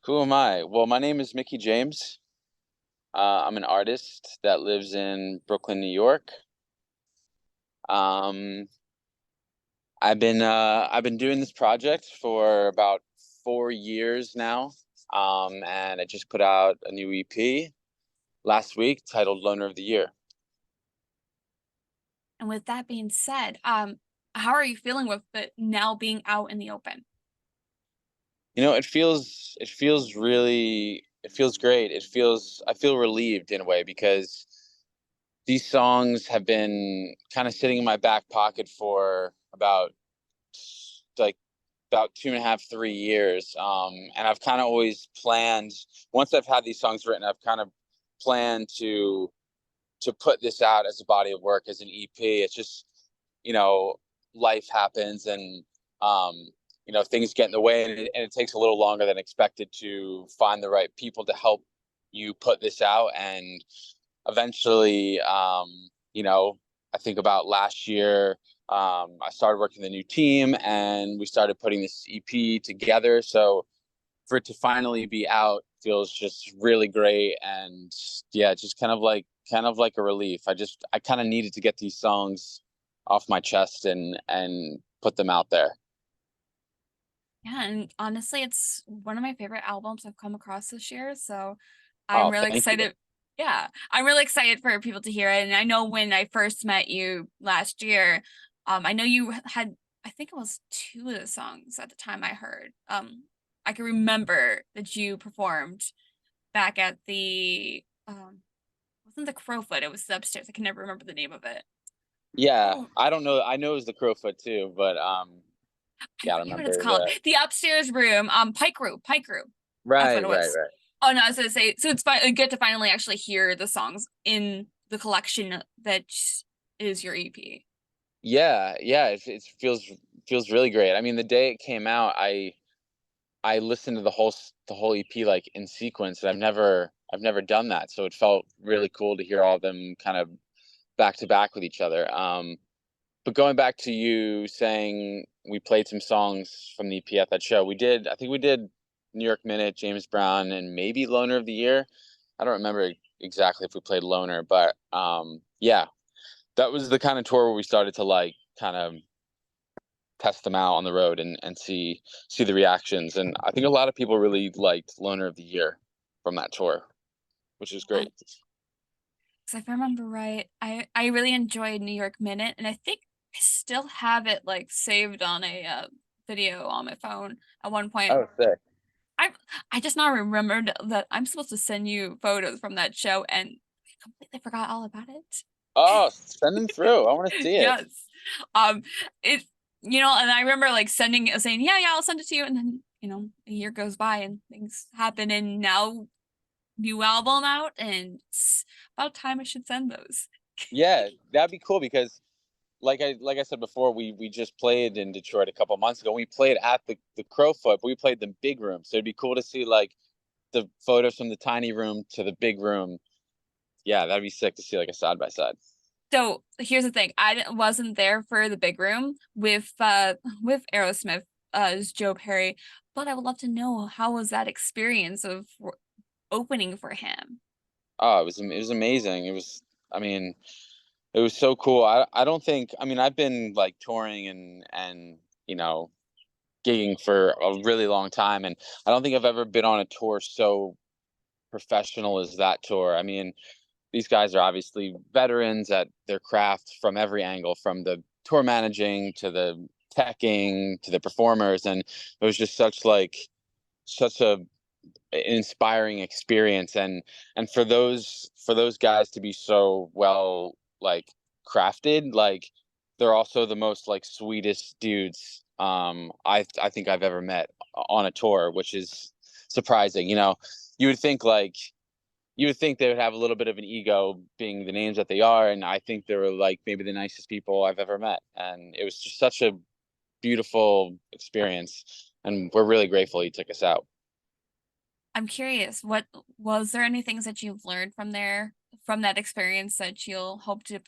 Who am I? Well, my name is Micky James. I'm an artist that lives in Brooklyn, New York. Um, I've been doing this project for about 4 years now. And I just put out a new EP last week titled Loner of the Year. And with that being said, how are you feeling with it now being out in the open? It feels great. I feel relieved in a way because these songs have been kind of sitting in my back pocket for like about 2.5, 3 years. And I've kind of always planned, once I've had these songs written, I've kind of planned to put this out as a body of work, as an EP. It's just, you know, life happens, and things get in the way, and it takes a little longer than expected to find the right people to help you put this out. And eventually, I think about last year, I started working the new team, and we started putting this EP together. So for it to finally be out feels just really great, and yeah, just kind of like a relief. I kind of needed to get these songs off my chest and put them out there. Yeah, and honestly, it's one of my favorite albums I've come across this year. So I'm Oh, really thank you. excited. Yeah, I'm really excited for people to hear it. And I know when I first met you last year, I know you had, I think it was two of the songs at the time I heard. I can remember that you performed back at the wasn't the Crowfoot, it was the upstairs. I can never remember the name of it. Yeah, Oh, I don't know. I know it was the Crowfoot too, but I yeah, I don't forget what it's remember called. the. The upstairs room, Pike Room. That's what Right, it right, was. right. Oh no, I was gonna say, so it's fine, good to finally actually hear the songs in the collection that is your EP. Yeah, yeah. It feels really great. I mean, the day it came out, I listened to the whole EP like in sequence, and I've never done that, so it felt really cool to hear all of them kind of back to back with each other. But going back to you saying we played some songs from the EP at that show, I think we did New York Minute, James Brown, and maybe Loner of the Year. I don't remember exactly if we played Loner, but yeah, that was the kind of tour where we started to like kind of test them out on the road and see the reactions. And I think a lot of people really liked Loner of the Year from that tour, which is Yeah, great. 'cause if I remember right, I really enjoyed New York Minute, and I think I still have it like saved on a video on my phone at one point. Oh, sick. I I just now remembered that I'm supposed to send you photos from that show, and I completely forgot all about it. Oh, send them through. I want to see it. Yes. Um, it and I remember like saying, yeah, yeah, I'll send it to you. And then, a year goes by and things happen, and now new album out, and it's about time I should send those. Yeah, that'd be cool because like I said before, we just played in Detroit a couple months ago. We played at the Crowfoot, but we played the big room. So it'd be cool to see like the photos from the tiny room to the big room. Yeah, that'd be sick to see like a side by side. So here's the thing. Wasn't there for the big room with Aerosmith as Joe Perry, but I would love to know how was that experience of opening for him. Oh, it was amazing. I mean, it was so cool. I don't think, I mean, I've been like touring and you know gigging for a really long time, and I don't think I've ever been on a tour so professional as that tour. I mean, these guys are obviously veterans at their craft from every angle, from the tour managing to the teching to the performers, and it was just such a an inspiring experience. And for those guys to be so well like crafted, like they're also the most like sweetest dudes I think I've ever met on a tour, which is surprising. You would think like you would think they would have a little bit of an ego being the names that they are, and I think they were like maybe the nicest people I've ever met, and it was just such a beautiful experience, and we're really grateful he took us out. I'm curious, what was there any things that you've learned from that experience that you'll hope to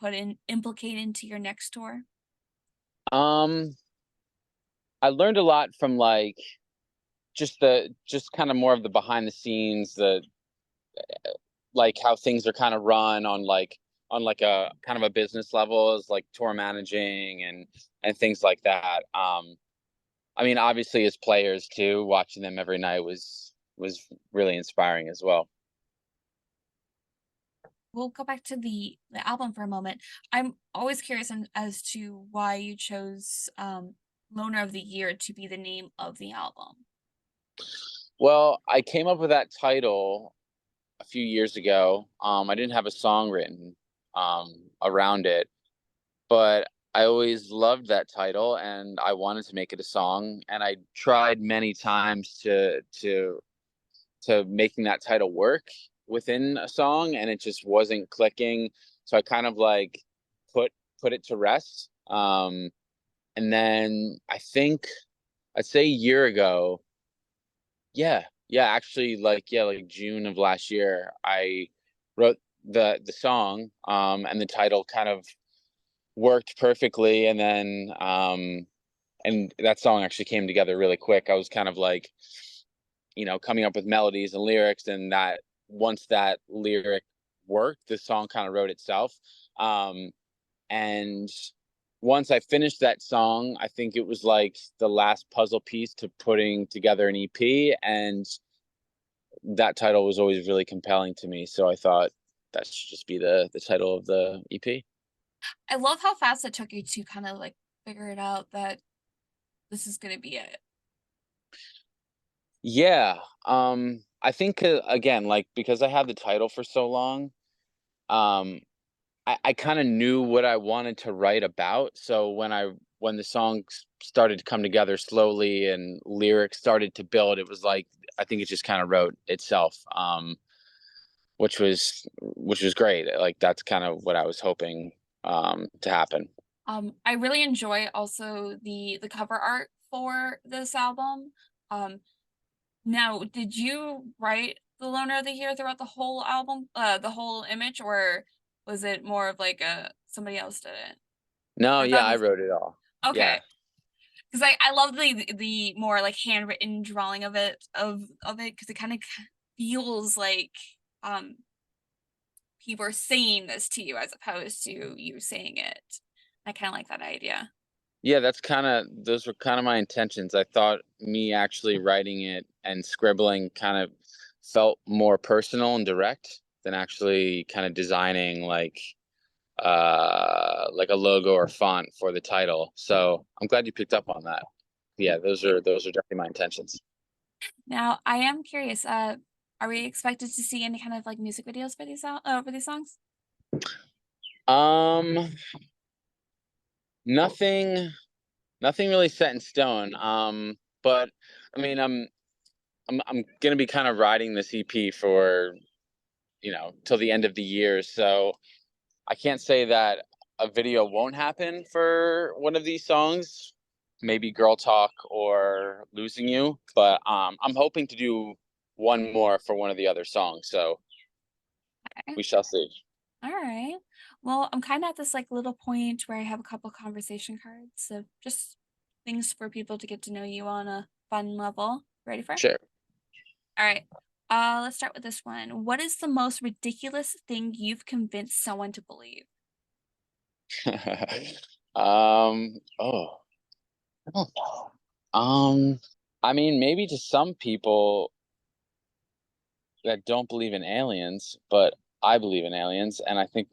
implicate into your next tour? um I learned a lot from like just kind of more of the behind the scenes, the like how things are kind of run on like a kind of a business level, as like tour managing and things like that. I mean, obviously as players too, watching them every night was really inspiring as well. We'll go back to the album for a moment. I'm always curious as to why you chose Loner of the Year to be the name of the album. Well, I came up with that title a few years ago. I didn't have a song written around it, but I always loved that title and I wanted to make it a song. And I tried many times to making that title work within a song, and it just wasn't clicking. So I kind of like put put it to rest. And then I think I'd say a year ago, yeah, actually, like June of last year, I wrote the song, and the title kind of worked perfectly. And then and that song actually came together really quick. I was kind of like, coming up with melodies and lyrics, and that once that lyric worked, the song kind of wrote itself. And once I finished that song, I think it was like the last puzzle piece to putting together an EP, and that title was always really compelling to me. So I thought that should just be the title of the EP. I love how fast it took you to kind of like figure it out that this is going to be it. Yeah. I think again, like because I had the title for so long, um, I kind of knew what I wanted to write about. So when the songs started to come together slowly and lyrics started to build, it was like I think it just kind of wrote itself, which was great. Like that's kind of what I was hoping to happen. I really enjoy also the cover art for this album. Um, Now, did you write the Loner of the Year throughout the whole album, the whole image, or was it more of like a somebody else did it? No, Or yeah, that I was wrote it all. Yeah. okay. Because I love the more like handwritten drawing of it because it kind of feels like um people are saying this to you as opposed to you saying it. I kind of like that idea. Yeah, those were kind of my intentions. I thought me actually writing it and scribbling kind of felt more personal and direct than actually kind of designing like a logo or font for the title. So I'm glad you picked up on that. Yeah, those are definitely my intentions. Now, I am curious. Are we expected to see any kind of like music videos for for these songs? Um, nothing nothing really set in stone. But I mean, I'm gonna be kind of riding this EP for till the end of the year. So I can't say that a video won't happen for one of these songs, maybe Girl Talk or Losing You, but I'm hoping to do one more for one of the other songs. So Okay. we shall see. All right. Well, I'm kind of at this like little point where I have a couple conversation cards. So just things for people to get to know you on a fun level. Ready for? Sure. All right. Let's start with this one. What is the most ridiculous thing you've convinced someone to believe? Oh, I don't know. I mean, maybe to some people that don't believe in aliens, but I believe in aliens, and I think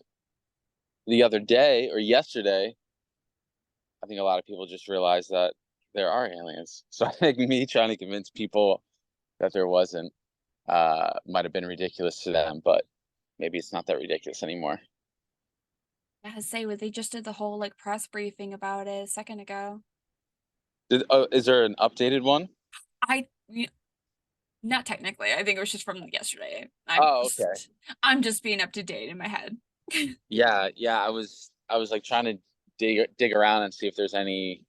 the other day or yesterday, I think a lot of people just realized that there are aliens. So I think me trying to convince people that there wasn't might have been ridiculous to them, but maybe it's not that ridiculous anymore. I have to say, they just did the whole like press briefing about it a second ago. Is there an updated one? I not technically. I think it was just from yesterday. Oh, okay. I'm just being up to date in my head. Yeah. I was like trying to dig around and see if there's any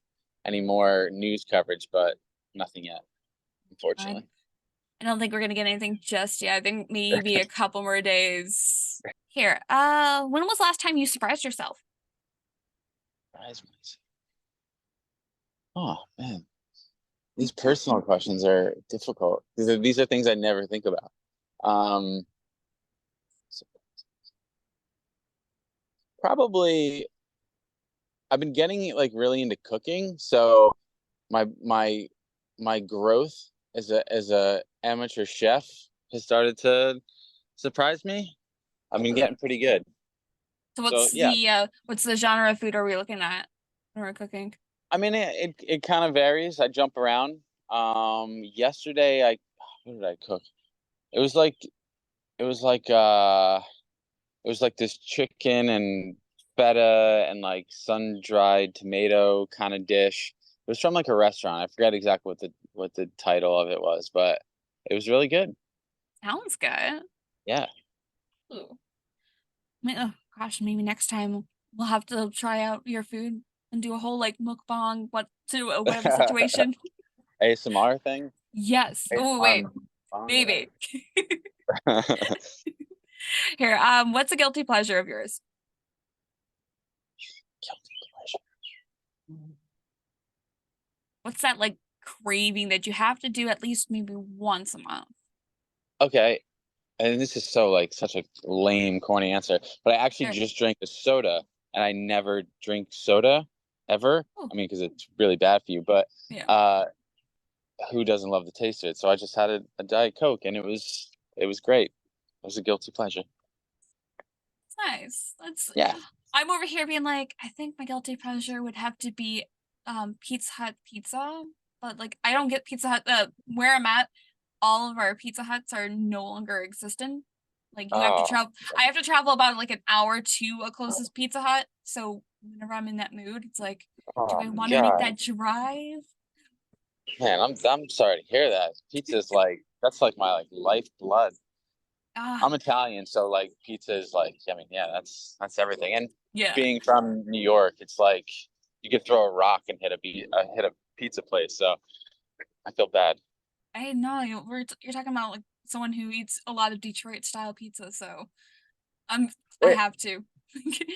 more news coverage, but nothing yet, I unfortunately. I don't think we're gonna get anything just yet. I think maybe a couple more days. Here, when was the last time you surprised yourself? Surprise me. Oh man. These personal questions are difficult. These are things I never think about. Um, so probably I've been getting like really into cooking, so my my growth as a amateur chef has started to surprise me. I've been getting pretty good. So So yeah, what's the genre of food are we looking at when we're cooking? I mean it kind of varies. I jump around. Yesterday I what did I cook? It was like it was like uh it was like this chicken and feta and like sun-dried tomato kind of dish. It was from like a restaurant. I forget exactly what the title of it was, but it was really good. Sounds good. Yeah. Ooh. Oh gosh, maybe next time we'll have to try out your food and do a whole like mukbang, what to whatever situation. ASMR thing. Yes. Oh ASMR wait, mukbang, whatever. maybe. Here, what's a guilty pleasure of yours? Guilty pleasure. What's that like craving that you have to do at least maybe once a month? Okay, and this is so like such a lame, corny answer, but I actually Sure. just drank a soda, and I never drink soda ever. Oh, I mean, because it's really bad for you, but yeah. uh, who doesn't love the taste of it? So I just had a Diet Coke, and it was great. It was a guilty pleasure. It's nice. That's Yeah. I'm over here being like, I think my guilty pleasure would have to be Pizza Hut pizza. But like I don't get Pizza Hut where I'm at, all of our Pizza Huts are no longer existent. Like you have to Oh, travel I have to travel about like an hour to a closest Pizza Hut. So whenever I'm in that mood, it's like, do oh I my want to make God, that drive? man, I'm sorry to hear that. Pizza's like that's like my like lifeblood. Ah, I'm Italian, so like pizza is like, I mean, yeah, that's everything. And yeah. being from New York, it's like you could throw a rock and hit a pizza place. So I feel bad. I know you're talking about like someone who eats a lot of Detroit style pizza, so I Wait, have to.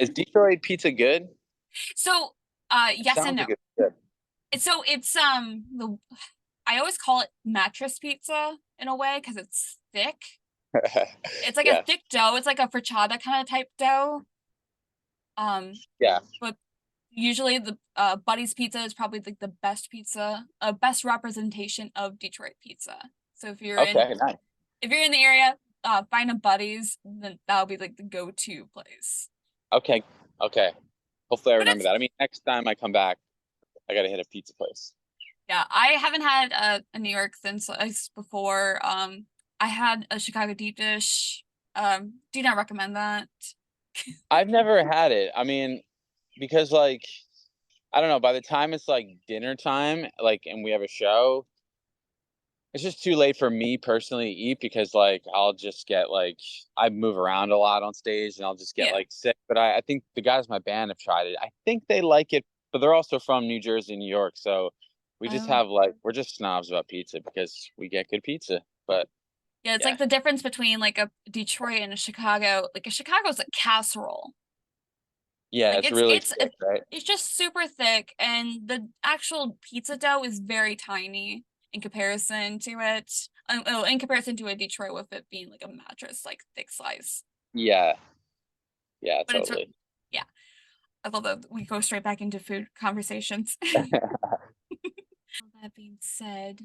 is Detroit pizza good? So, It yes and sounds no. like it's good. It's the I always call it mattress pizza in a way because it's thick. It's like a Yes. thick dough. It's like a frittata kind of type dough. Um, Yeah. but usually the Buddy's Pizza is probably like the best pizza, best representation of Detroit pizza. So Okay. Nice. if you're in the area, find a Buddy's, then that'll be like the go-to place. Okay. Okay. Hopefully I But remember it's that. I mean, next time I come back, I gotta hit a pizza place. yeah, I haven't had a New York thin slice before. I had a Chicago deep dish. Do not recommend that. I've never had it. I mean, because like I don't know, by the time it's like dinner time, like and we have a show, it's just too late for me personally to eat because like I'll just get like I move around a lot on stage and I'll just get Yeah. like sick. But I think the guys in my band have tried it. I think they like it, but they're also from New Jersey, New York, so we just Oh. have like we're just snobs about pizza because we get good pizza. But Yeah, it's yeah, like the difference between like a Detroit and a Chicago. Like a Chicago's a casserole. yeah, Like it's really it's thick, right? it's just super thick, and the actual pizza dough is very tiny in comparison to it. Oh, in comparison to a Detroit with it being like a mattress, like thick slice. Yeah, yeah, But totally. yeah, I love that we go straight back into food conversations. That being said,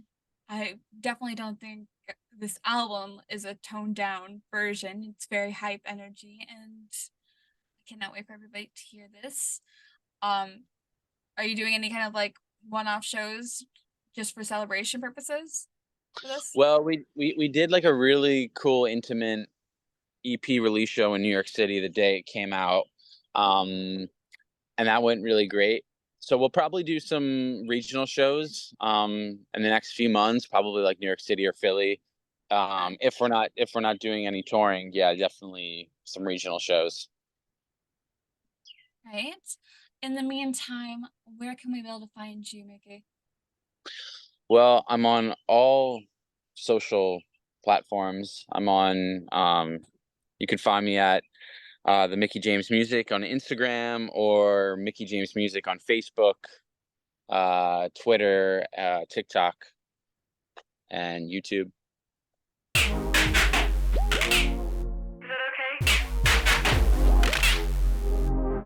I definitely don't think this album is a toned down version. It's very hype energy, and I cannot wait for everybody to hear this. Um, are you doing any kind of like one-off shows just for celebration purposes for this? Well, we did like a really cool intimate EP release show in New York City the day it came out. Um, and that went really great. So we'll probably do some regional shows in the next few months, probably like New York City or Philly. Okay. If we're not doing any touring, yeah, definitely some regional shows. Right. In the meantime, where can we be able to find you, Mickey? Well, I'm on all social platforms. I'm on you can find me at the Micky James Music on Instagram or Micky James Music on Facebook. Twitter, TikTok, and YouTube.